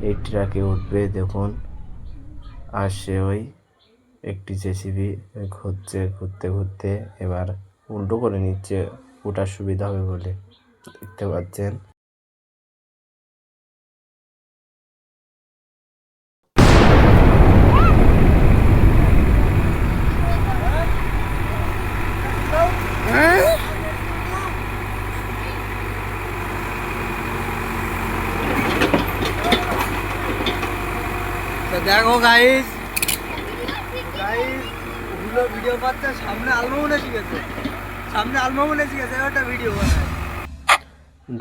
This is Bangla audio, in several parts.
এই ট্রাকে উঠবে দেখুন। আর সে ওই একটি জেসিবি ঘুরছে, ঘুরতে ঘুরতে এবার উল্টো করে নিচ্ছে ওঠার সুবিধা হবে বলে, দেখতে পাচ্ছেন। তো দেখো গাইস, ওগুলো ভিডিও করতে সামনে আলমামুন এসে গেছে, ওটা ভিডিও বানায়।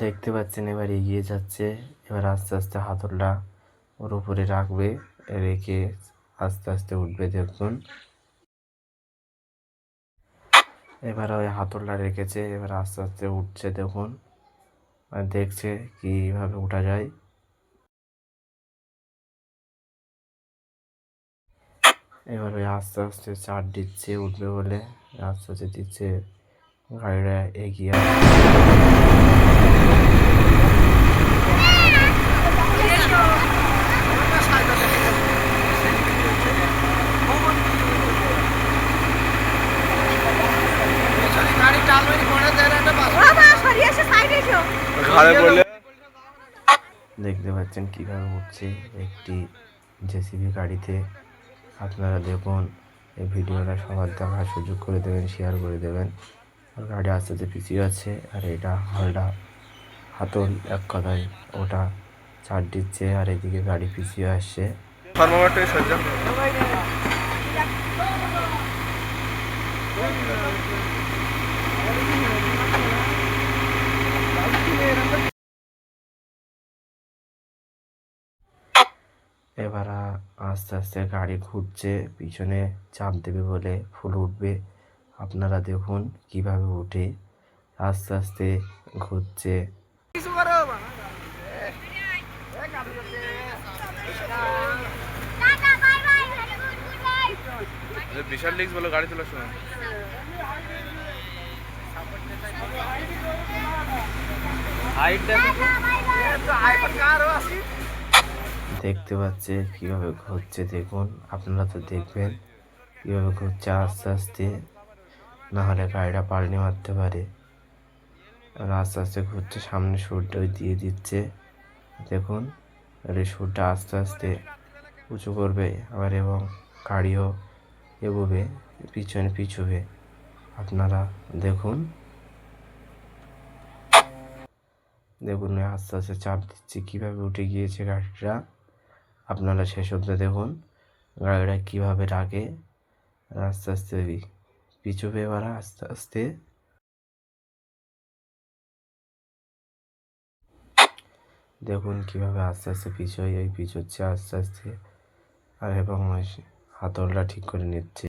দেখতে পাচ্ছেন এবার এগিয়ে যাচ্ছে। এবার আস্তে আস্তে হাতলটা ওর উপরে রাখবে, রেখে আস্তে আস্তে উঠবে দেখুন। এবার ওই হাতলটা রেখেছে, এবার আস্তে আস্তে উঠছে দেখুন, আর দেখছে কীভাবে উঠা যায়। এবার ওই আস্তে আস্তে চার দিচ্ছে উঠবে বলে, আস্তে আস্তে দিচ্ছে, গাড়িটা এগিয়ে দেখতে পাচ্ছেন কীভাবে উঠছে একটি জেসিবি গাড়িতে। আপনারা দেখুন, এই ভিডিওটা সবার দেখার সুযোগ করে দেবেন, শেয়ার করে দেবেন। আর গাড়ি আস্তে আস্তে পিছিয়ে যাচ্ছে, আর এটা হালটা হাতল, এক কথায় ওটা ছাড় দিচ্ছে, আর এদিকে গাড়ি পিছিয়ে আসছে। এবার আস্তে আস্তে গাড়ি ঘুরছে, পিছনে চাপ দেবে বলে ফুল উঠবে। আপনারা দেখুন কিভাবে উঠে, আস্তে আস্তে ঘুরছে। বিশাল লিক্স বলো গাড়ি তোলার সময়। দেখতে পাচ্ছে কিভাবে ঘুরছে দেখুন, আপনারা তো দেখবেন কিভাবে ঘুরছে আস্তে আস্তে, না হলে গাড়িটা পাল্টে মারতে পারে। আর আস্তে আস্তে ঘুরছে, সামনে সুরটা দিয়ে দিচ্ছে দেখুন। আর এই সুরটা আস্তে আস্তে উঁচু করবে আবার, এবং গাড়িও এগোবে, পিছনে পিছুবে। আপনারা দেখুন দেখুন আস্তে আস্তে চাপ দিচ্ছে, কীভাবে উঠে গিয়েছে গাড়িটা। আপনারা শেষ অবধি দেখুন গাড়িটা কীভাবে রাখে, আস্তে আস্তে পিছুবে এবার আস্তে আস্তে। দেখুন কীভাবে আস্তে আস্তে পিছোচ্ছে আস্তে আস্তে, আর এবং হাতলটা ঠিক করে নিচ্ছে।